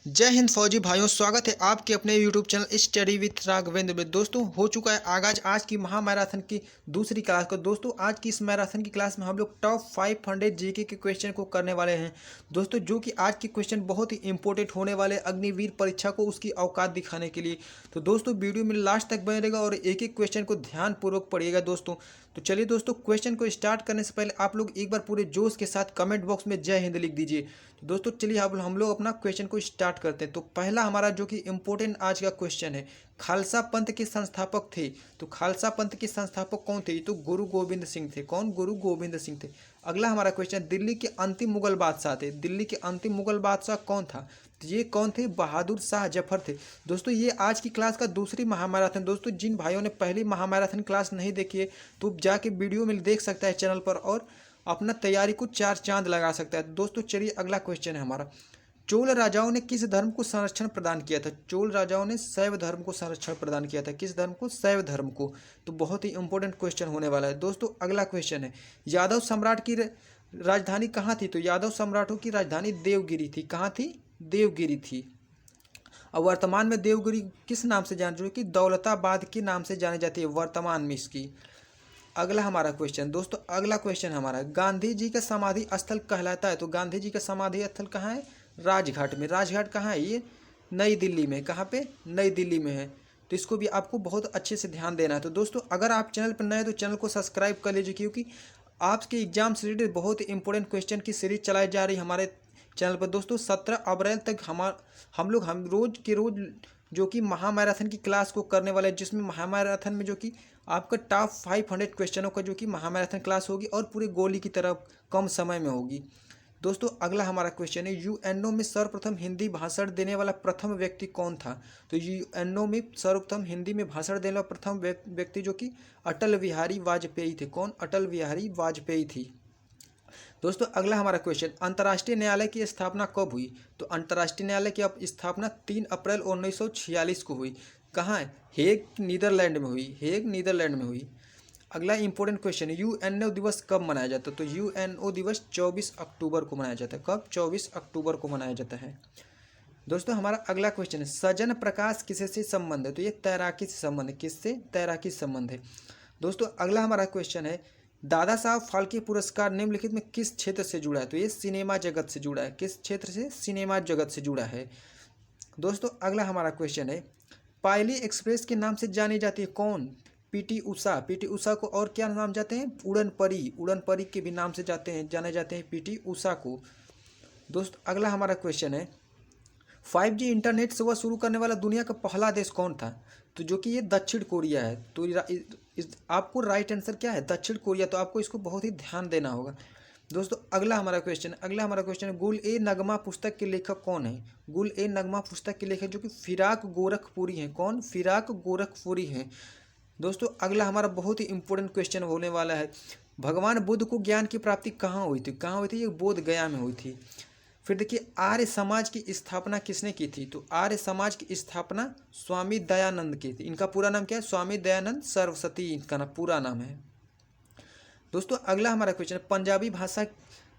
जय हिंद फौजी भाइयों, स्वागत है आपके अपने YouTube channel study with Raghavendra में। दोस्तों हो चुका है आगाज आज की महामैराथन की दूसरी क्लास को। दोस्तों आज की इस मैराथन की क्लास में हम लोग टॉप 500 जीके के क्वेश्चन को करने वाले हैं दोस्तों, जो कि आज के क्वेश्चन बहुत ही इंपॉर्टेंट होने वाले अग्निवीर परीक्षा को उसकी औकात दिखाने के लिए। तो दोस्तों वीडियो में लास्ट तक बने रहेगा और एक एक क्वेश्चन को ध्यानपूर्वक पढ़िएगा दोस्तों। तो चलिए दोस्तों, क्वेश्चन को स्टार्ट करने से पहले आप लोग एक बार पूरे जोश के साथ कमेंट बॉक्स में जय हिंद लिख दीजिए। तो दोस्तों चलिए अब हम लोग अपना क्वेश्चन को स्टार्ट करते हैं। तो पहला हमारा जो कि इम्पोर्टेंट आज का क्वेश्चन है, खालसा पंथ के संस्थापक थे। तो खालसा पंथ के संस्थापक कौन थे? तो गुरु गोविंद सिंह थे। कौन? गुरु गोविंद सिंह थे। अगला हमारा क्वेश्चन, दिल्ली के अंतिम मुगल बादशाह थे। दिल्ली के अंतिम मुगल बादशाह कौन था? तो ये कौन थे? बहादुर शाह जफर थे। दोस्तों ये आज की क्लास का दूसरी महामैराथन। दोस्तों जिन भाइयों ने पहली महामैराथन क्लास नहीं देखी है तो जाके वीडियो में देख सकता है चैनल पर और अपना तैयारी को चार चांद लगा सकता है। दोस्तों चलिए अगला क्वेश्चन है हमारा, चोल राजाओं ने किस धर्म को संरक्षण प्रदान किया था? चोल राजाओं ने शैव धर्म को संरक्षण प्रदान किया था। किस धर्म को? शैव धर्म को। तो बहुत ही इंपॉर्टेंट क्वेश्चन होने वाला है दोस्तों। अगला क्वेश्चन है, यादव सम्राट की राजधानी कहाँ थी? तो यादव सम्राटों की राजधानी देवगिरी थी। कहाँ थी? देवगिरी थी। और वर्तमान में देवगिरी किस नाम से जानी जाती है? कि दौलताबाद के नाम से जानी जाती है वर्तमान में इसकी। अगला हमारा क्वेश्चन दोस्तों, अगला क्वेश्चन हमारा, गांधी जी का समाधि स्थल कहलाता है। तो गांधी जी का समाधि स्थल कहाँ है? राजघाट में। राजघाट कहाँ है? ये नई दिल्ली में। कहाँ पे? नई दिल्ली में है। तो इसको भी आपको बहुत अच्छे से ध्यान देना है। तो दोस्तों अगर आप चैनल पर नए हैं तो चैनल को सब्सक्राइब कर लीजिए, क्योंकि आपके एग्जाम से रिलेटेड बहुत ही इंपॉर्टेंट क्वेश्चन की सीरीज चलाई जा रही है हमारे चैनल पर। दोस्तों 17 अप्रैल तक हम रोज के रोज जो कि महामैराथन की क्लास को करने वाले हैं, जिसमें महामैराथन में जो कि आपका टॉप 500 क्वेश्चनों का जो कि महामैराथन क्लास होगी और पूरे गोली की तरफ कम समय में होगी। दोस्तों अगला हमारा क्वेश्चन है, यूएनओ में सर्वप्रथम हिंदी भाषण देने वाला प्रथम व्यक्ति कौन था? तो यूएनओ में सर्वप्रथम हिंदी में भाषण देने वाला प्रथम व्यक्ति जो कि अटल बिहारी वाजपेयी थे। कौन? अटल बिहारी वाजपेयी थी। दोस्तों अगला हमारा क्वेश्चन, अंतर्राष्ट्रीय न्यायालय की स्थापना कब हुई? तो अंतर्राष्ट्रीय न्यायालय की स्थापना 3 अप्रैल 1946 को हुई। कहाँ है? हेग, नीदरलैंड में हुई। हेग, नीदरलैंड में हुई। अगला इंपॉर्टेंट क्वेश्चन है, यूएनओ दिवस कब मनाया जाता है? तो यूएनओ दिवस 24 अक्टूबर को मनाया जाता है। कब? 24 अक्टूबर को मनाया जाता है। दोस्तों हमारा अगला क्वेश्चन है, सजन प्रकाश किससे संबंध है? तो ये तैराकी से संबंध है। किससे? तैराकी से संबंध है। दोस्तों अगला हमारा क्वेश्चन है, दादा साहब फाल्के पुरस्कार निम्नलिखित में किस क्षेत्र से जुड़ा है? तो ये सिनेमा जगत से जुड़ा है। किस क्षेत्र से? सिनेमा जगत से जुड़ा है। दोस्तों अगला हमारा क्वेश्चन है, पायली एक्सप्रेस के नाम से जानी जाती है कौन? पीटी उषा। पीटी उषा को और क्या नाम जाते हैं? उड़न परी। उड़न परी के भी नाम से जाने जाते हैं पीटी उषा को। दोस्त अगला हमारा क्वेश्चन है, 5G इंटरनेट सेवा शुरू करने वाला दुनिया का पहला देश कौन था? तो जो कि ये दक्षिण कोरिया है। तो आपको राइट आंसर क्या है? दक्षिण कोरिया। तो आपको इसको बहुत ही ध्यान देना होगा। दोस्तों अगला हमारा क्वेश्चन है, गुल ए नगमा पुस्तक के लेखक कौन है? गुल ए नगमा पुस्तक के लेखक जो कि फिराक गोरखपुरी हैं। कौन? फिराक गोरखपुरी हैं। दोस्तों अगला हमारा बहुत ही इंपॉर्टेंट क्वेश्चन होने वाला है, भगवान बुद्ध को ज्ञान की प्राप्ति कहाँ हुई थी? कहाँ हुई थी? ये बोध गया में हुई थी। फिर देखिए, आर्य समाज की स्थापना किसने की थी? तो आर्य समाज की स्थापना स्वामी दयानंद की थी। इनका पूरा नाम क्या है? स्वामी दयानंद सरस्वती इनका पूरा नाम है। दोस्तों अगला हमारा क्वेश्चन है, पंजाबी भाषा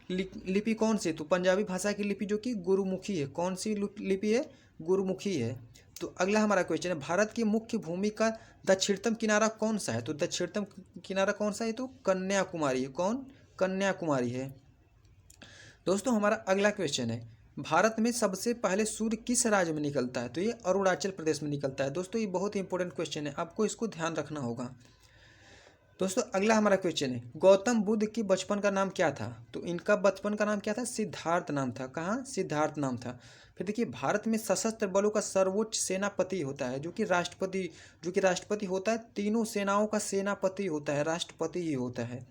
लिपि कौन सी? तो पंजाबी भाषा की लिपि जो कि गुरुमुखी है। कौन सी लिपि है? गुरुमुखी है। तो अगला हमारा क्वेश्चन है, भारत की मुख्य भूमि का दक्षिणतम किनारा कौन सा है? तो दक्षिणतम किनारा कौन सा है? तो कन्याकुमारी है। कौन? कन्याकुमारी है। दोस्तों हमारा अगला क्वेश्चन है, भारत में सबसे पहले सूर्य किस राज्य में निकलता है? तो ये अरुणाचल प्रदेश में निकलता है। दोस्तों ये बहुत ही इंपॉर्टेंट क्वेश्चन है, आपको इसको ध्यान रखना होगा। दोस्तों अगला हमारा क्वेश्चन है, गौतम बुद्ध के बचपन का नाम क्या था? तो इनका बचपन का नाम क्या था? सिद्धार्थ नाम था। कहाँ? सिद्धार्थ नाम था। फिर देखिए, भारत में सशस्त्र बलों का सर्वोच्च सेनापति होता है जो कि राष्ट्रपति होता है। तीनों सेनाओं का सेनापति होता है, राष्ट्रपति ही होता है।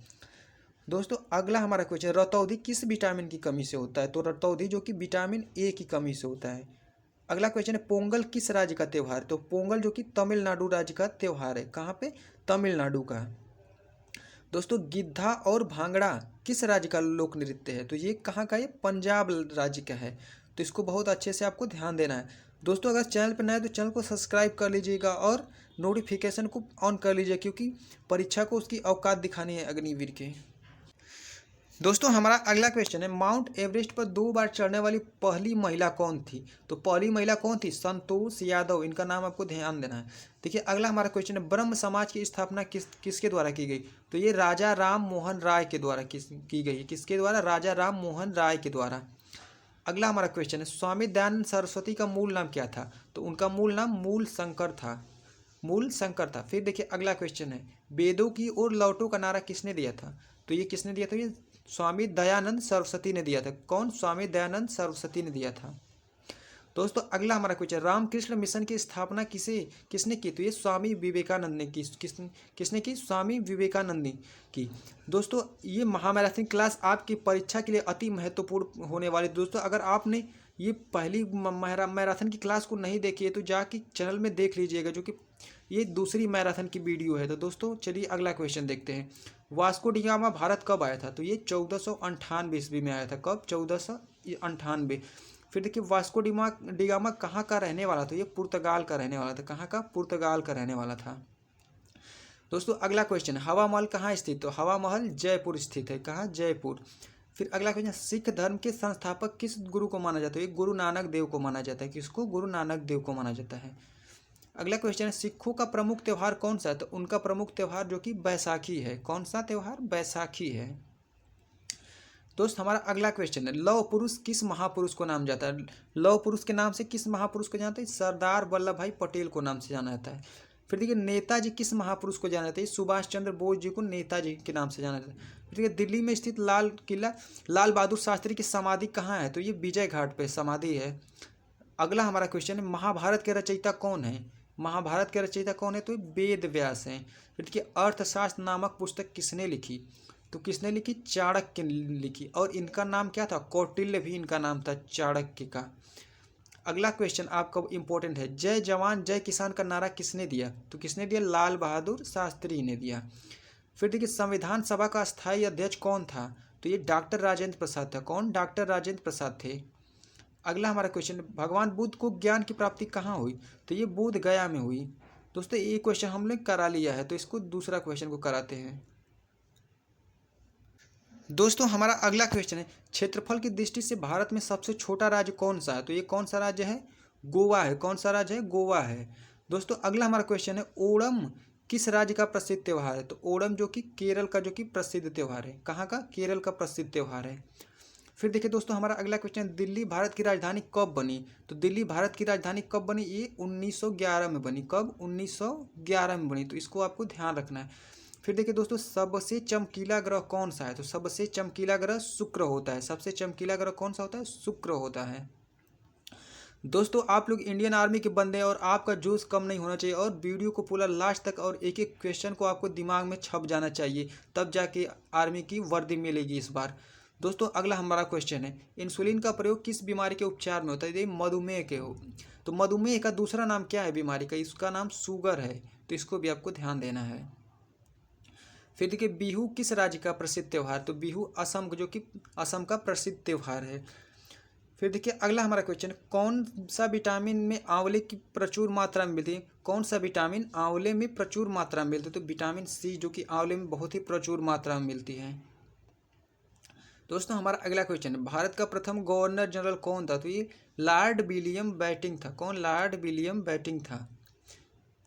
दोस्तों अगला हमारा क्वेश्चन, रतौंधी किस विटामिन की कमी से होता है? तो रतौंधी जो कि विटामिन ए की कमी से होता है। अगला क्वेश्चन है, पोंगल किस राज्य का त्यौहार है? तो पोंगल जो कि तमिलनाडु राज्य का त्यौहार है। कहाँ पे? तमिलनाडु का। दोस्तों गिद्धा और भांगड़ा किस राज्य का लोक नृत्य है? तो ये कहाँ का है? पंजाब राज्य का है। तो इसको बहुत अच्छे से आपको ध्यान देना है। दोस्तों अगर चैनल पर नए तो चैनल को सब्सक्राइब कर लीजिएगा और नोटिफिकेशन को ऑन कर लीजिए, क्योंकि परीक्षा को उसकी औकात दिखानी है अग्निवीर के। दोस्तों हमारा अगला क्वेश्चन है, माउंट एवरेस्ट पर 2 बार चढ़ने वाली पहली महिला कौन थी? तो पहली महिला कौन थी? संतोष यादव, इनका नाम आपको ध्यान देना है। देखिए अगला हमारा क्वेश्चन है, ब्रह्म समाज की स्थापना किसके द्वारा की गई? तो ये राजा राम मोहन राय के द्वारा की गई। किसके द्वारा? राजा राम मोहन राय के द्वारा। अगला हमारा क्वेश्चन है, स्वामी दयानंद सरस्वती का मूल नाम क्या था? तो उनका मूल नाम मूल शंकर था। मूल शंकर था। फिर देखिए अगला क्वेश्चन है, वेदों की ओर लौटो का नारा किसने दिया था? तो ये किसने दिया था? ये स्वामी दयानंद सरस्वती ने दिया था। कौन? स्वामी दयानंद सरस्वती ने दिया था। दोस्तों अगला हमारा क्वेश्चन, रामकृष्ण मिशन की स्थापना किसने की? तो ये स्वामी विवेकानंद ने की। किसने की? स्वामी विवेकानंद ने की। दोस्तों ये महामैराथन क्लास आपकी परीक्षा के लिए अति महत्वपूर्ण होने वाली। दोस्तों अगर आपने ये पहली मैराथन की क्लास को नहीं देखी है तो जाके चैनल में देख लीजिएगा, जो कि ये दूसरी मैराथन की वीडियो है। तो दोस्तों चलिए अगला क्वेश्चन देखते हैं, वास्को डिगामा भारत कब आया था? तो ये 1498 ईस्वी में आया था। कब? 1498। फिर देखिए वास्को डिगामा कहाँ का रहने वाला था? ये पुर्तगाल का रहने वाला था। कहाँ का? पुर्तगाल का रहने वाला था। दोस्तों अगला क्वेश्चन, हवा महल कहाँ स्थित? तो हवा महल जयपुर स्थित है। कहाँ? जयपुर। फिर अगला क्वेश्चन, सिख धर्म के संस्थापक किस गुरु को माना जाता है? ये गुरु नानक देव को माना जाता है। किसको? गुरु नानक देव को माना जाता है। अगला क्वेश्चन है, सिखों का प्रमुख त्यौहार कौन सा है? तो उनका प्रमुख त्यौहार जो कि बैसाखी है। कौन सा त्यौहार? बैसाखी है। दोस्त हमारा अगला क्वेश्चन है, लौह पुरुष किस महापुरुष को नाम जाता है? लौह पुरुष के नाम से किस महापुरुष को जानते हैं? सरदार वल्लभ भाई पटेल को नाम से जाना जाता है। फिर देखिए नेताजी किस महापुरुष को जाना जाता है? सुभाष चंद्र बोस जी को नेताजी के नाम से जाना जाता है। फिर देखिए दिल्ली में स्थित लाल किला लाल बहादुर शास्त्री की समाधि कहाँ है? तो ये विजय घाट पे समाधि है। अगला हमारा क्वेश्चन है, महाभारत के रचयिता कौन है? महाभारत के रचयिता कौन है? तो वेद व्यास हैं। फिर देखिए अर्थशास्त्र नामक पुस्तक किसने लिखी? तो किसने लिखी? चाणक्य ने लिखी। और इनका नाम क्या था? कौटिल्य भी इनका नाम था, चाणक्य का। अगला क्वेश्चन आपका इंपॉर्टेंट है, जय जवान जय किसान का नारा किसने दिया? तो किसने दिया? लाल बहादुर शास्त्री ने दिया। फिर देखिए संविधान सभा का स्थायी अध्यक्ष कौन था? तो ये डॉक्टर राजेंद्र प्रसाद था। कौन? डॉक्टर राजेंद्र प्रसाद थे। अगला हमारा क्वेश्चन, भगवान बुद्ध को ज्ञान की प्राप्ति कहाँ हुई? तो ये बोध गया में हुई। दोस्तों ये क्वेश्चन हमने करा लिया है, तो इसको दूसरा क्वेश्चन को कराते हैं। दोस्तों हमारा अगला क्वेश्चन है, क्षेत्रफल की दृष्टि से भारत में सबसे छोटा राज्य कौन सा है? तो ये कौन सा राज्य है? गोवा है। कौन सा राज्य है? गोवा है। दोस्तों अगला हमारा क्वेश्चन है, ओणम किस राज्य का प्रसिद्ध त्यौहार है? तो ओणम जो कि केरल का जो कि प्रसिद्ध त्यौहार है। कहाँ का? केरल का प्रसिद्ध त्यौहार है। फिर देखिए दोस्तों हमारा अगला क्वेश्चन, दिल्ली भारत की राजधानी कब बनी? तो दिल्ली भारत की राजधानी कब बनी? ये 1911 में बनी। कब? 1911 में बनी। तो इसको आपको ध्यान रखना है। फिर देखिए दोस्तों सबसे चमकीला ग्रह कौन सा है? तो सबसे चमकीला ग्रह शुक्र होता है। सबसे चमकीला ग्रह कौन सा होता है? शुक्र होता है। दोस्तों आप लोग इंडियन आर्मी के बंदे हैं और आपका जोश कम नहीं होना चाहिए, और वीडियो को पूरा लास्ट तक और एक एक क्वेश्चन को आपको दिमाग में छप जाना चाहिए, तब जाके आर्मी की वर्दी मिलेगी इस बार। दोस्तों अगला हमारा क्वेश्चन है, इंसुलिन का प्रयोग किस बीमारी के उपचार में होता है? यदि मधुमेह के हो तो मधुमेह का दूसरा नाम क्या है बीमारी का? इसका नाम शुगर है। तो इसको भी आपको ध्यान देना है। फिर देखिए बिहू किस राज्य का प्रसिद्ध त्यौहार? तो बिहू असम जो कि असम का प्रसिद्ध त्यौहार है। फिर देखिए अगला हमारा क्वेश्चन, कौन सा विटामिन में आंवले की प्रचुर मात्रा में मिलती है? कौन सा विटामिन आंवले में प्रचुर मात्रा में मिलती है? तो विटामिन सी जो कि आंवले में बहुत ही प्रचुर मात्रा में मिलती है। दोस्तों हमारा अगला क्वेश्चन है, भारत का प्रथम गवर्नर जनरल कौन था? तो ये लॉर्ड विलियम बेंटिंक था। कौन? लॉर्ड विलियम बेंटिंक था।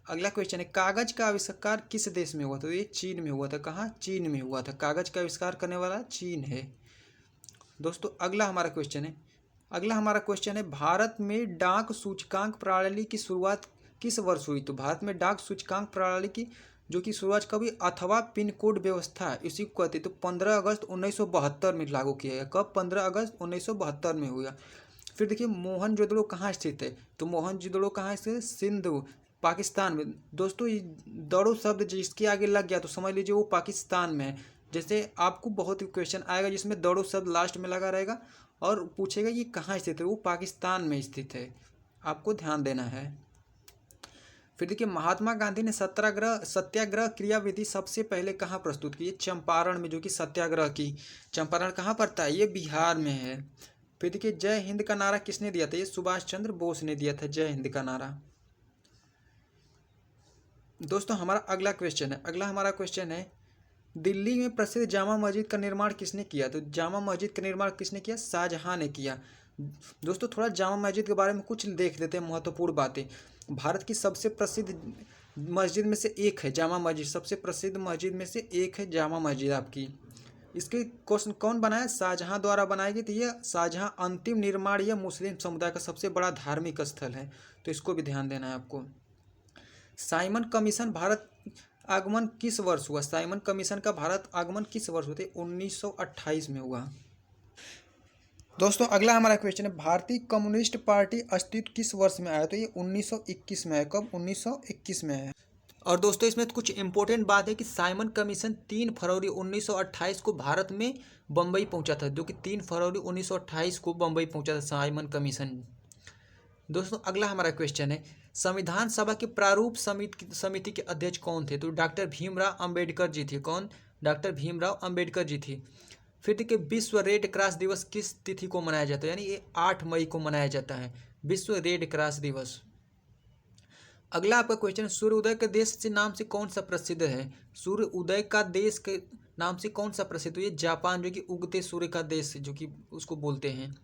अगला क्वेश्चन है, कागज का आविष्कार किस देश में हुआ? तो ये चीन में हुआ था। कहाँ? चीन में हुआ था। कागज का आविष्कार करने वाला चीन है। दोस्तों अगला हमारा क्वेश्चन है, भारत में डाक सूचकांक प्रणाली की शुरुआत किस वर्ष हुई? तो भारत में डाक सूचकांक प्रणाली की जो कि शुरुआत कभी अथवा पिन कोड व्यवस्था इसी को कहते हैं, तो 15 अगस्त 1972 में लागू किया गया। कब? 15 अगस्त 1972 में हुआ। फिर देखिए मोहनजोदड़ो कहाँ स्थित है? तो मोहनजोदड़ो कहाँ स्थित है? सिंधु पाकिस्तान में। दोस्तों ये दड़ो शब्द जिसके आगे लग गया तो समझ लीजिए वो पाकिस्तान में है। जैसे आपको बहुत क्वेश्चन आएगा जिसमें दड़ो शब्द लास्ट में लगा रहेगा और पूछेगा ये कहाँ स्थित है, वो पाकिस्तान में स्थित है। आपको ध्यान देना है। फिर देखिए महात्मा गांधी ने सत्याग्रह क्रियाविधि सबसे पहले कहाँ प्रस्तुत की? चंपारण में जो कि सत्याग्रह की। चंपारण कहाँ पड़ता है? ये बिहार में है। फिर देखिए जय हिंद का नारा किसने दिया था? ये सुभाष चंद्र बोस ने दिया था जय हिंद का नारा। दोस्तों हमारा अगला क्वेश्चन है, दिल्ली में प्रसिद्ध जामा मस्जिद का निर्माण किसने किया? तो जामा मस्जिद का निर्माण किसने किया? शाहजहां ने किया। दोस्तों थोड़ा जामा मस्जिद के बारे में कुछ देख लेते हैं महत्वपूर्ण बातें। भारत की सबसे प्रसिद्ध मस्जिद में से एक है जामा मस्जिद, सबसे प्रसिद्ध मस्जिद में से एक है जामा मस्जिद आपकी। इसके क्वेश्चन कौन बनाया? शाहजहां द्वारा बनाई गई थी। यह शाहजहां अंतिम निर्माण यह मुस्लिम समुदाय का सबसे बड़ा धार्मिक स्थल है, तो इसको भी ध्यान देना है आपको। साइमन कमीशन भारत आगमन किस वर्ष हुआ? साइमन कमीशन का भारत आगमन किस वर्ष हुआ? 1928 में हुआ। दोस्तों अगला हमारा क्वेश्चन है, भारतीय कम्युनिस्ट पार्टी अस्तित्व किस वर्ष में आया? तो ये 1921 में आया। कब? 1921 में आया। और दोस्तों इसमें कुछ इंपॉर्टेंट बात है कि साइमन कमीशन 3 फरवरी 1928 को भारत में बम्बई पहुंचा था, जो कि 3 फरवरी 1928 को बम्बई पहुंचा था साइमन कमीशन। दोस्तों अगला हमारा क्वेश्चन है, संविधान सभा के प्रारूप समिति के अध्यक्ष कौन थे? तो डॉक्टर भीमराव अंबेडकर जी थे। कौन? डॉक्टर भीमराव अंबेडकर जी थे। फिर देखिए, विश्व रेड क्रॉस दिवस किस तिथि को मनाया जाता है? यानी ये 8 मई को मनाया जाता है, विश्व रेड क्रॉस दिवस। अगला आपका क्वेश्चन, सूर्योदय के देश के नाम से कौन सा प्रसिद्ध है? सूर्योदय का देश के नाम से कौन सा प्रसिद्ध है? ये जापान, जो कि उगते सूर्य का देश जो कि उसको बोलते हैं।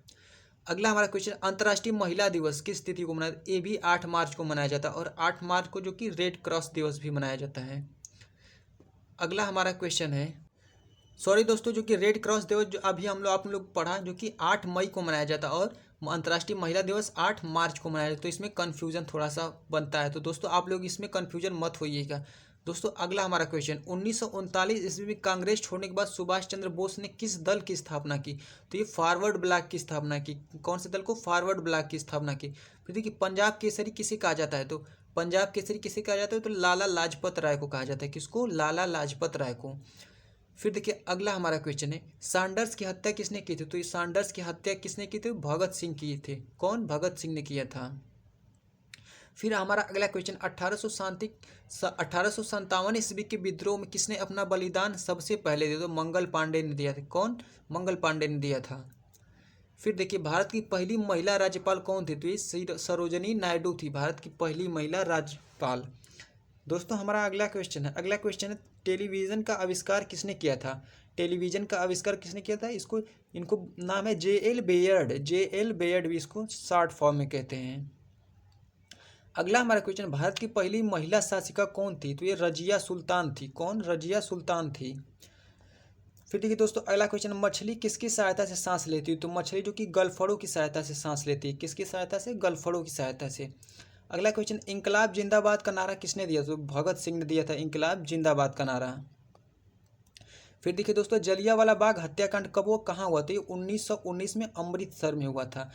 अगला हमारा क्वेश्चन, अंतर्राष्ट्रीय महिला दिवस किस तिथि को मनाया? ये भी 8 मार्च को मनाया जाता है, और 8 मार्च को जो कि रेड क्रॉस दिवस भी मनाया जाता है। अगला हमारा क्वेश्चन है, सॉरी दोस्तों, जो कि रेड क्रॉस दिवस जो अभी आप लोग पढ़ा, जो कि 8 मई को मनाया जाता है, और अंतर्राष्ट्रीय महिला दिवस 8 मार्च को मनाया जाता है। तो इसमें कन्फ्यूजन थोड़ा सा बनता है, तो दोस्तों आप लोग इसमें कन्फ्यूजन मत होइएगा। दोस्तों अगला हमारा क्वेश्चन, 1939 ईस्वी में कांग्रेस छोड़ने के बाद सुभाष चंद्र बोस ने किस दल की स्थापना की? तो ये फॉरवर्ड ब्लॉक की स्थापना की। कौन से दल को? फॉरवर्ड ब्लॉक की स्थापना की। फिर देखिए, पंजाब केसरी किसे कहा जाता है? तो पंजाब केसरी किसे कहा जाता है? तो लाला लाजपत राय को कहा जाता है। किसको? लाला लाजपत राय को। फिर देखिए, अगला हमारा क्वेश्चन है, सैंडर्स की हत्या किसने की थी? तो ये सैंडर्स की हत्या किसने की थी? भगत सिंह की थे। कौन? भगत सिंह ने किया था। फिर हमारा अगला क्वेश्चन, 1857 ईस्वी के विद्रोह में किसने अपना बलिदान सबसे पहले दिया? तो मंगल पांडे ने दिया था। कौन? मंगल पांडे ने दिया था। फिर देखिए, भारत की पहली महिला राज्यपाल कौन थी? तो ये सरोजनी नायडू थी, भारत की पहली महिला राज्यपाल। दोस्तों हमारा अगला क्वेश्चन है, टेलीविज़न का आविष्कार किसने किया था? टेलीविज़न का आविष्कार किसने किया था? इनको नाम है J.L. बेयर्ड। J.L. बेयर्ड भी इसको शॉर्ट फॉर्म में कहते हैं। अगला हमारा क्वेश्चन, भारत की पहली महिला शासिका कौन थी? तो ये रजिया सुल्तान थी। कौन? रजिया सुल्तान थी। फिर देखिए दोस्तों, अगला क्वेश्चन, मछली किसकी सहायता से सांस लेती है? तो मछली जो कि गलफड़ों की सहायता से सांस लेती है। किसकी सहायता से? गलफड़ों की सहायता से। अगला क्वेश्चन, इंकलाब जिंदाबाद का नारा किसने दिया? तो भगत सिंह ने दिया था इंकलाब जिंदाबाद का नारा। फिर देखिए दोस्तों, जलियांवाला बाग हत्याकांड कब हुआ, कहाँ हुआ? तो 1919 में अमृतसर में हुआ था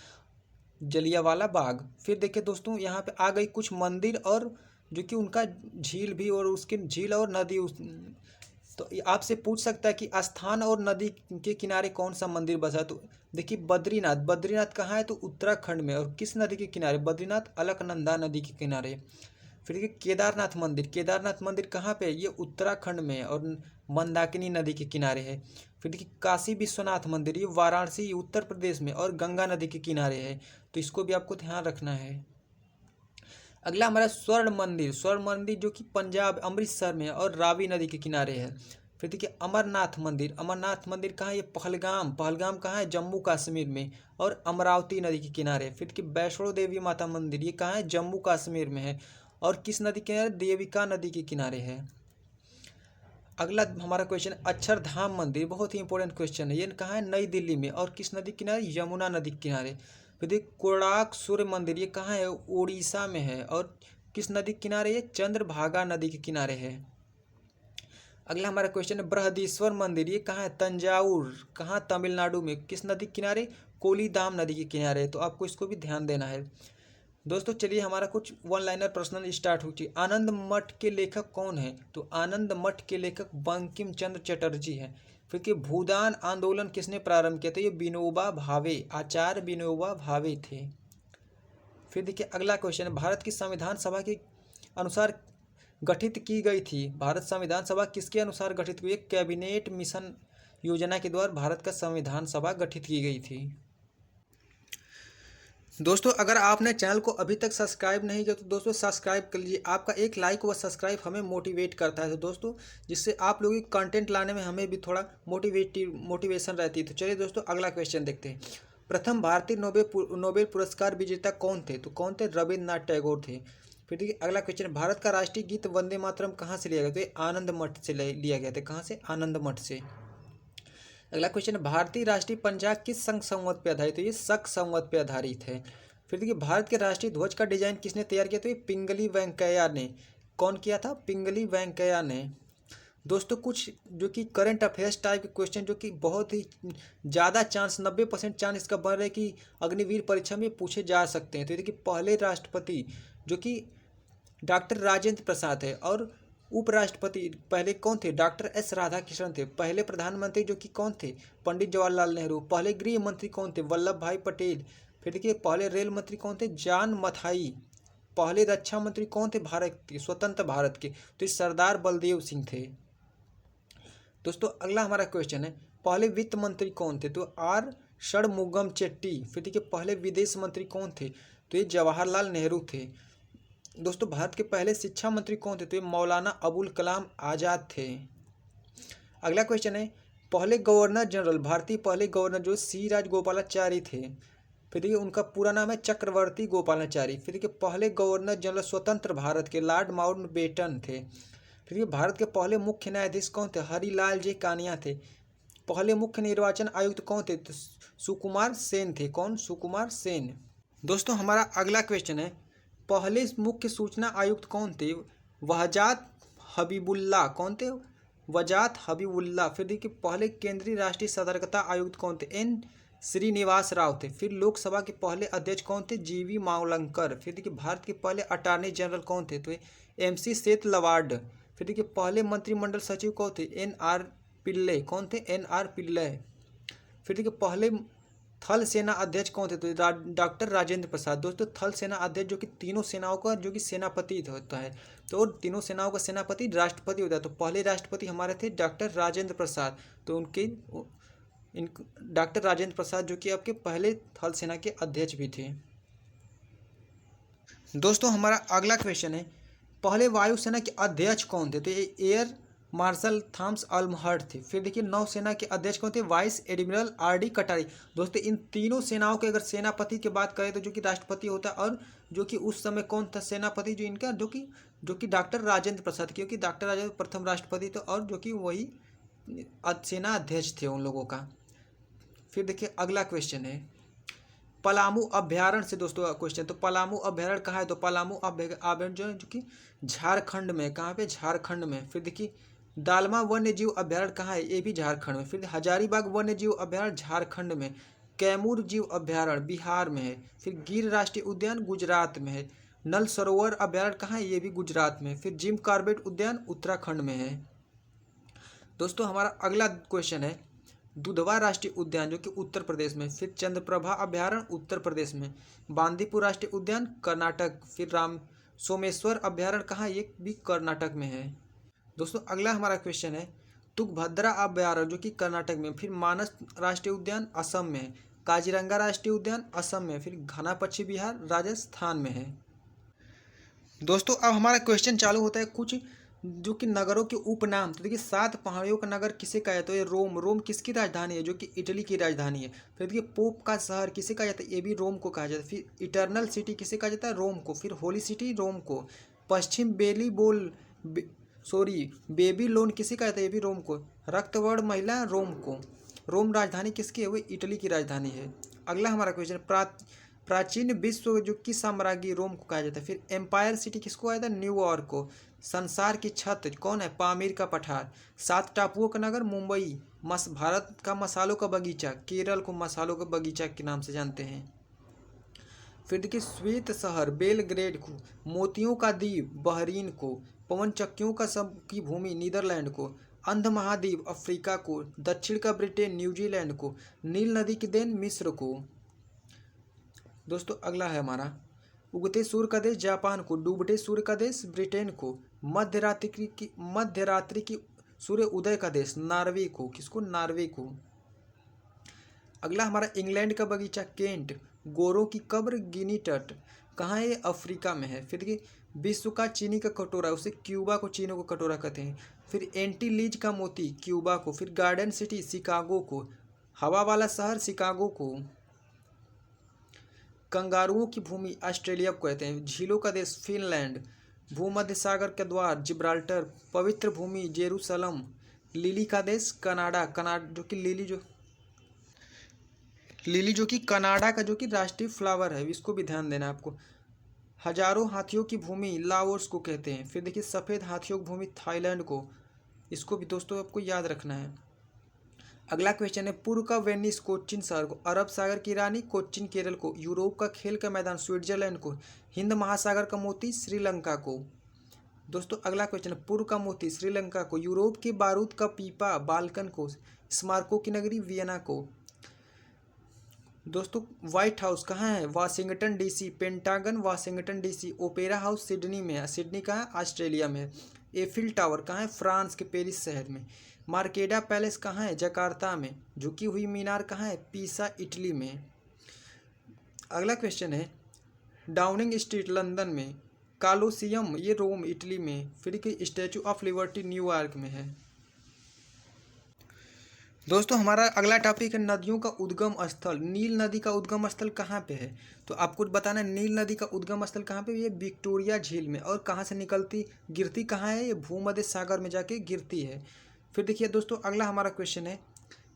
जलियांवाला बाग। फिर देखिए दोस्तों, यहाँ पे आ गई कुछ मंदिर और जो कि उनका झील भी, और उसके झील और नदी तो आपसे पूछ सकता है कि स्थान और नदी के किनारे कौन सा मंदिर बसा? तो देखिए, बद्रीनाथ। बद्रीनाथ कहाँ है? तो उत्तराखंड में। और किस नदी के किनारे? बद्रीनाथ अलकनंदा नदी के किनारे। फिर देखिए, केदारनाथ मंदिर। केदारनाथ मंदिर कहाँ पे? ये उत्तराखंड में और मंदाकिनी नदी के किनारे है। फिर देखिए, काशी विश्वनाथ मंदिर, ये वाराणसी उत्तर प्रदेश में और गंगा नदी के किनारे है, तो इसको भी आपको ध्यान रखना है। अगला हमारा स्वर्ण मंदिर जो कि पंजाब अमृतसर में और रावी नदी के किनारे है। फिर देखिए, अमरनाथ मंदिर कहाँ है? ये पहलगाम कहाँ है? जम्मू कश्मीर में और अमरावती नदी के किनारे। फिर देखिए, वैष्णो देवी माता मंदिर, ये कहाँ है? जम्मू कश्मीर में है और किस नदी के किनारे? देविका नदी के किनारे है। अगला हमारा क्वेश्चन, अक्षरधाम मंदिर, बहुत ही इंपॉर्टेंट क्वेश्चन है। ये कहाँ है? नई दिल्ली में और किस नदी के किनारे? यमुना नदी के किनारे। फिर देखिए, कोणार्क सूर्य मंदिर, ये कहाँ है? उड़ीसा में है और किस नदी के किनारे? ये चंद्रभागा नदी के किनारे है। अगला हमारा क्वेश्चन है, बृहदीश्वर मंदिर, ये कहाँ है? तंजावुर। कहाँ? तमिलनाडु में। किस नदी के किनारे? कोलीधाम नदी के किनारे। तो आपको इसको भी ध्यान देना है। दोस्तों चलिए, हमारा कुछ वन लाइनर प्रश्न स्टार्ट हो चुकी। आनंद मठ के लेखक कौन है? तो आनंद मठ के लेखक बंकिम चंद्र चटर्जी है। फिर कि भूदान आंदोलन किसने प्रारंभ किया था? ये विनोबा भावे, आचार्य विनोबा भावे थे। फिर देखिए, अगला क्वेश्चन, भारत की संविधान सभा के अनुसार गठित की गई थी। भारत संविधान सभा किसके अनुसार गठित हुई? कैबिनेट मिशन योजना के द्वारा भारत का संविधान सभा गठित की गई थी। दोस्तों अगर आपने चैनल को अभी तक सब्सक्राइब नहीं किया तो दोस्तों सब्सक्राइब कर लीजिए। आपका एक लाइक व सब्सक्राइब हमें मोटिवेट करता है तो दोस्तों, जिससे आप लोगों की कंटेंट लाने में हमें भी थोड़ा मोटिवेशन रहती है। तो चलिए दोस्तों अगला क्वेश्चन देखते हैं। प्रथम भारतीय नोबेल पुरस्कार विजेता कौन थे? तो कौन थे? रविन्द्रनाथ टैगोर थे। फिर देखिए अगला क्वेश्चन, भारत का राष्ट्रीय गीत वंदे मातरम कहाँ से लिया गया? तो ये आनंद मठ से लिया गया था। कहाँ से? आनंद मठ से। अगला क्वेश्चन, भारतीय राष्ट्रीय पंचांग किस संघ संवत पर आधारित है? ये शक संवत पर आधारित है। फिर देखिए भारत के राष्ट्रीय ध्वज का डिजाइन किसने तैयार किया? तो ये पिंगली वेंकैया ने। कौन किया था? पिंगली वेंकैया ने। दोस्तों कुछ जो कि करंट अफेयर्स टाइप के क्वेश्चन जो कि बहुत ही ज़्यादा चांस 90% चांस इसका बन रहा है कि अग्निवीर परीक्षा में पूछे जा सकते हैं। तो देखिए पहले राष्ट्रपति जो कि डॉक्टर राजेंद्र प्रसाद है, और उपराष्ट्रपति पहले कौन थे? डॉक्टर एस राधाकृष्णन थे। पहले प्रधानमंत्री जो कि कौन थे? पंडित जवाहरलाल नेहरू। पहले गृह मंत्री कौन थे? वल्लभ भाई पटेल। फिर देखिए पहले रेल मंत्री कौन थे? जॉन मथाई। पहले रक्षा मंत्री कौन थे भारत के, स्वतंत्र भारत के? तो ये सरदार बलदेव सिंह थे। दोस्तों अगला हमारा क्वेश्चन है, पहले वित्त मंत्री कौन थे? तो आर षणमुगम चेट्टी। फिर देखिए पहले विदेश मंत्री कौन थे? तो ये जवाहरलाल नेहरू थे। दोस्तों भारत के पहले शिक्षा मंत्री कौन थे? तो ये मौलाना अबुल कलाम आज़ाद थे। अगला क्वेश्चन है, पहले गवर्नर जनरल, भारतीय पहले गवर्नर जो सी राजगोपालाचारी थे। फिर देखिए उनका पूरा नाम है चक्रवर्ती गोपालाचारी। फिर देखिए पहले गवर्नर जनरल स्वतंत्र भारत के लॉर्ड माउंटबेटन थे। फिर देखिए भारत के पहले मुख्य न्यायाधीश कौन थे? हरिलाल जे कानिया थे। पहले मुख्य निर्वाचन आयुक्त कौन थे? तो सुकुमार सेन थे। कौन? सुकुमार सेन। दोस्तों हमारा अगला क्वेश्चन है, पहले मुख्य सूचना आयुक्त कौन थे? वजात हबीबुल्ला। कौन थे? वजात हबीबुल्ला। फिर देखिए पहले केंद्रीय राष्ट्रीय सतर्कता आयुक्त कौन थे? एन श्रीनिवास राव थे। फिर लोकसभा के पहले अध्यक्ष कौन थे? जीवी मावलंकर। फिर देखिए भारत के पहले अटॉर्नी जनरल कौन थे? तो एमसी सेठ लवाड। फिर देखिए पहले मंत्रिमंडल सचिव कौन थे? एन आर पिल्ले। कौन थे? एन आर पिल्ले। फिर देखिए पहले थल सेना अध्यक्ष कौन थे? तो डॉक्टर राजेंद्र प्रसाद। दोस्तों थल सेना अध्यक्ष जो कि तीनों सेनाओं का जो कि सेनापति होता है, तो तीनों सेनाओं का सेनापति राष्ट्रपति होता है। तो पहले राष्ट्रपति हमारे थे डॉक्टर राजेंद्र प्रसाद। तो उनके डॉक्टर राजेंद्र प्रसाद जो कि आपके पहले थल सेना के अध्यक्ष भी थे। दोस्तों हमारा अगला क्वेश्चन है, पहले वायुसेना के अध्यक्ष कौन थे? तो ये एयर मार्शल थॉमस आर्महर्ट थे। फिर देखिए नौसेना के अध्यक्ष कौन थे? वाइस एडमिरल आर डी कटारी। दोस्तों इन तीनों सेनाओं के अगर सेनापति की बात करें तो जो कि राष्ट्रपति होता है, और जो कि उस समय कौन था सेनापति जो इनका, जो कि डॉक्टर राजेंद्र प्रसाद, क्योंकि डॉक्टर राजेंद्र प्रथम राष्ट्रपति थे और जो कि वही सेना अध्यक्ष थे उन लोगों का। फिर देखिए अगला क्वेश्चन है, पलामू अभ्यारण्य से दोस्तों क्वेश्चन। तो पलामू अभ्यारण्य कहाँ है? तो पलामू अभ्यारण्य जो कि झारखंड में। कहाँ पे? झारखंड में। फिर देखिए दालमा वन्य जीव अभ्यारण्य कहाँ है? ये भी झारखंड में। फिर हजारीबाग वन्य जीव अभ्यारण्य झारखंड में। कैमूर जीव अभ्यारण्य बिहार में है। फिर गिर राष्ट्रीय उद्यान गुजरात में है। नल सरोवर अभ्यारण्य कहाँ है? ये भी गुजरात में। फिर जिम कॉर्बेट उद्यान उत्तराखंड में है। दोस्तों हमारा अगला क्वेश्चन है, दुधवा राष्ट्रीय उद्यान जो कि उत्तर प्रदेश में। फिर चंद्रप्रभा अभ्यारण्य उत्तर प्रदेश में। बांदीपुर राष्ट्रीय उद्यान कर्नाटक। फिर राम सोमेश्वर अभ्यारण्य कहाँ? ये भी कर्नाटक में है। दोस्तों अगला हमारा क्वेश्चन है, तुंगभद्रा अभ्यारण्य जो कि कर्नाटक में। फिर मानस राष्ट्रीय उद्यान असम में है। काजीरंगा राष्ट्रीय उद्यान असम में। फिर घना पश्चिमी बिहार राजस्थान में है। दोस्तों अब हमारा क्वेश्चन चालू होता है कुछ जो कि नगरों के उपनाम। तो देखिए 7 पहाड़ियों का नगर किसे कहा जाता है? तो ये रोम। रोम किसकी राजधानी है? जो कि इटली की राजधानी है। फिर देखिए पोप का शहर किसे कहा जाता है? ये भी रोम को कहा जाता है। फिर इटर्नल सिटी किसे कहा जाता है? रोम को। फिर होली सिटी रोम को। पश्चिम बेबी लोन किसे कहा जाता है? ये भी रोम को। रक्तवर्ण महिला रोम को। रोम राजधानी किसकी है? वो इटली की राजधानी है। अगला हमारा क्वेश्चन, प्राचीन विश्व जो कि साम्राज्य रोम को कहा जाता है। फिर एम्पायर सिटी किसको कहा जाता है? न्यूयॉर्क को। संसार की छत कौन है? पामीर का पठार। 7 टापुओं का नगर मुंबई। भारत का मसालों का बगीचा, केरल को मसालों का बगीचा के नाम से जानते हैं। फिर देखिए श्वेत शहर बेलग्रेड को। मोतियों का द्वीप बहरीन को। पवन चक्कियों का सब की भूमि नीदरलैंड को। अंध महाद्वीप अफ्रीका को। दक्षिण का ब्रिटेन न्यूजीलैंड को। नील नदी की देन मिस्र को। दोस्तों अगला है हमारा, उगते सूर्य का देश जापान को। डूबते सूर्य का देश ब्रिटेन को। मध्यरात्रि की सूर्य उदय का देश नॉर्वे को। किसको? नॉर्वे को। अगला हमारा इंग्लैंड का बगीचा केंट। गोरों की कब्र गिनी तट कहाँ है? ये अफ्रीका में है। फिर देखिए विश्व का चीनी का कटोरा, उसे क्यूबा को चीनी को कटोरा कहते हैं। फिर एंटीलीज का मोती क्यूबा को। फिर गार्डन सिटी शिकागो को। हवा वाला शहर शिकागो को। कंगारुओं की भूमि ऑस्ट्रेलिया को कहते हैं। झीलों का देश फिनलैंड। भूमध्य सागर का द्वार जिब्राल्टर। पवित्र भूमि जेरूसलम। लिली का देश कनाडा। कनाडा जो कि कनाडा का जो कि राष्ट्रीय फ्लावर है, इसको भी ध्यान देना है आपको। हजारों हाथियों की भूमि लाओस को कहते हैं। फिर देखिए सफ़ेद हाथियों की भूमि थाईलैंड को। इसको भी दोस्तों आपको याद रखना है। अगला क्वेश्चन है पूर्व का वेनिस कोच्चिन शहर को। अरब सागर की रानी कोच्चिन केरल को। यूरोप का खेल का मैदान स्विट्जरलैंड को। हिंद महासागर का मोती श्रीलंका को। दोस्तों अगला क्वेश्चन है पूर्व का मोती श्रीलंका को। यूरोप के बारूद का पीपा बाल्कन को। स्मारकों की नगरी वियना को। दोस्तों व्हाइट हाउस कहाँ है? Washington DC. Pentagon Washington DC. Opera house Sydney में है। सिडनी कहाँ है? ऑस्ट्रेलिया में है। एफिल टावर कहाँ है? फ्रांस के पेरिस शहर में। मार्केडा पैलेस कहाँ है? जकार्ता में। झुकी हुई मीनार कहाँ है? पीसा इटली में। अगला क्वेश्चन है डाउनिंग स्ट्रीट लंदन में। कालोसियम ये रोम इटली में। फिर कि स्टैचू ऑफ लिबर्टी न्यूयॉर्क में है। दोस्तों हमारा अगला टॉपिक है नदियों का उद्गम स्थल। नील नदी का उद्गम स्थल कहाँ पे है? तो आपको बताना है नील नदी का उद्गम स्थल कहाँ पे? ये विक्टोरिया झील में। और कहाँ से निकलती गिरती कहाँ है? ये भूमध्य सागर में जाके गिरती है। फिर देखिए दोस्तों अगला हमारा क्वेश्चन है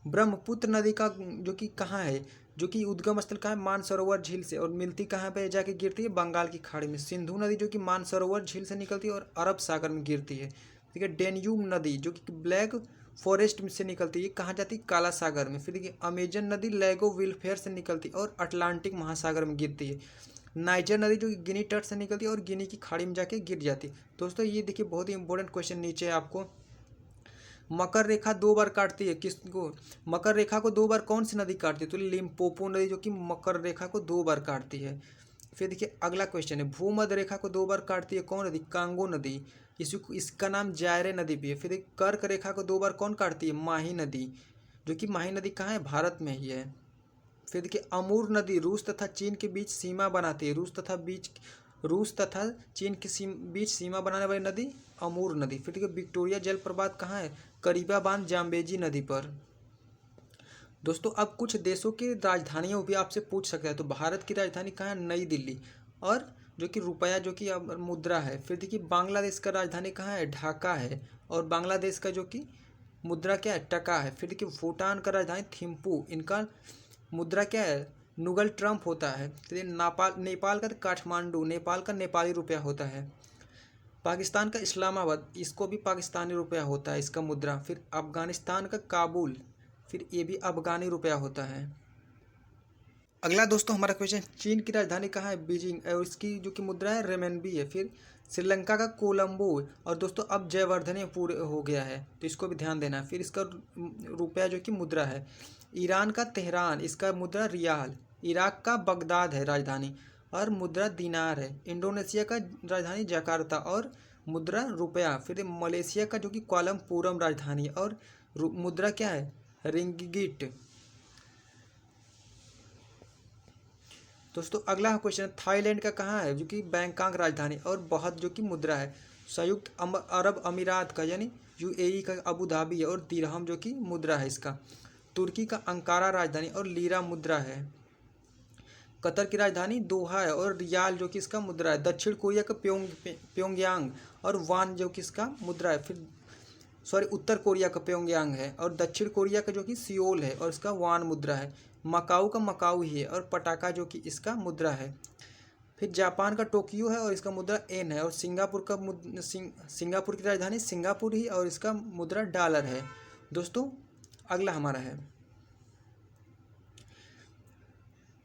ब्रह्मपुत्र नदी का जो कि कहाँ है, जो कि उद्गम स्थल कहाँ है? मानसरोवर झील से। और मिलती कहाँ पे जाके गिरती है? बंगाल की खाड़ी में। सिंधु नदी जो कि मानसरोवर झील से निकलती है और अरब सागर में गिरती है। ठीक है। डेन्यूब नदी जो कि ब्लैक फॉरेस्ट से निकलती है, कहाँ जाती है? काला सागर में। फिर देखिए अमेजन नदी लेगो विलफेयर से निकलती है और अटलांटिक महासागर में गिरती है। नाइजर नदी जो कि गिनी तट से निकलती है और गिनी की खाड़ी में जाके गिर जाती है। दोस्तों ये देखिए बहुत ही इंपॉर्टेंट क्वेश्चन नीचे है आपको। मकर रेखा 2 बार काटती है किसको? मकर रेखा को 2 बार कौन सी नदी काटती है? तो लिम्पोपो नदी जो कि मकर रेखा को 2 बार काटती है। फिर देखिए अगला क्वेश्चन है भूमध्य रेखा को 2 बार काटती है कौन नदी? कांगो नदी। इसका नाम जायरे नदी भी है। फिर एक कर्क रेखा को 2 बार कौन काटती है? माही नदी, जो कि माही नदी कहाँ है? भारत में ही है। फिर देखिए अमूर नदी रूस तथा चीन के बीच सीमा बनाती है। रूस तथा चीन के बीच सीमा बनाने वाली नदी अमूर नदी। फिर देखिए विक्टोरिया जलप्रपात कहाँ है? करीबा बांध जाम्बेजी नदी पर। दोस्तों अब कुछ देशों की राजधानियाँ भी आपसे पूछ सकता है। तो भारत की राजधानी कहाँ है? नई दिल्ली। और जो कि रुपया जो कि अब मुद्रा है। फिर देखिए बांग्लादेश का राजधानी कहाँ है? ढाका है। और बांग्लादेश का जो कि मुद्रा क्या है? टका है। फिर देखिए भूटान का राजधानी थिम्पू, इनका मुद्रा क्या है? नुगल ट्रम्प होता है। फिर नेपाल का काठमांडू, नेपाल का नेपाली रुपया होता है। पाकिस्तान का इस्लामाबाद, इसको भी पाकिस्तानी रुपया होता है इसका मुद्रा। फिर अफगानिस्तान का काबुल, फिर ये भी अफगानी रुपया होता है। अगला दोस्तों हमारा क्वेश्चन चीन की राजधानी कहाँ है? बीजिंग। और इसकी जो कि मुद्रा है रेमनबी है। फिर श्रीलंका का कोलंबो। और दोस्तों अब जयवर्धने पूरे हो गया है, तो इसको भी ध्यान देना है। फिर इसका रुपया जो कि मुद्रा है। ईरान का तेहरान, इसका मुद्रा रियाल। इराक का बगदाद है राजधानी और मुद्रा दिनार है। इंडोनेशिया का राजधानी जकार्ता और मुद्रा रुपया। फिर मलेशिया का जो कि कुआलालंपुरम राजधानी और मुद्रा क्या है? रिंगिट। दोस्तों अगला क्वेश्चन थाईलैंड का कहाँ है? जो कि बैंकॉक राजधानी और बहुत जो कि मुद्रा है। संयुक्त अरब अमीरात का यानी यूएई का अबू धाबी है और दिरहम जो कि मुद्रा है इसका। तुर्की का अंकारा राजधानी और लीरा मुद्रा है। कतर की राजधानी दोहा है और रियाल जो कि इसका मुद्रा है। दक्षिण कोरिया का प्योंगयांग और वान जो कि इसका मुद्रा है। फिर उत्तर कोरिया का प्योंगयांग है और दक्षिण कोरिया का जो कि सियोल है और इसका वान मुद्रा है। मकाऊ का मकाऊ ही है और पटाका जो कि इसका मुद्रा है। फिर जापान का टोक्यो है और इसका मुद्रा एन है। और सिंगापुर की राजधानी सिंगापुर ही और इसका मुद्रा डॉलर है। दोस्तों अगला हमारा है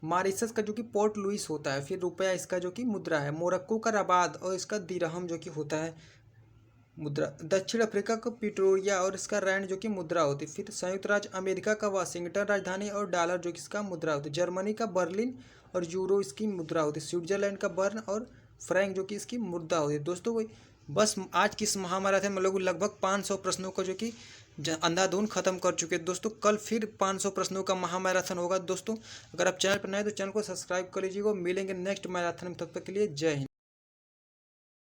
मॉरिशस का जो कि पोर्ट लुइस होता है। फिर रुपया इसका जो कि मुद्रा है। मोरक्को का रबाद और इसका दिरहम जो कि होता है मुद्रा। दक्षिण अफ्रीका का पिट्रोरिया और इसका रैंड जो कि मुद्रा होती है। फिर संयुक्त राज्य अमेरिका का वाशिंगटन राजधानी और डॉलर जो कि इसका मुद्रा होती है। जर्मनी का बर्लिन और यूरो इसकी मुद्रा होती है। स्विट्जरलैंड का बर्न और फ्रैंक जो कि इसकी मुद्रा होती है। दोस्तों बस आज की इस महामैराथन में लोग लगभग 500 प्रश्नों को जो कि अंधाधुंध खत्म कर चुके हैं दोस्तों। कल फिर 500 प्रश्नों का महामैराथन होगा दोस्तों। अगर आप चैनल पर नए तो चैनल को सब्सक्राइब कर लीजिएगा। मिलेंगे नेक्स्ट मैराथन में, तब तक के लिए जय हिंद।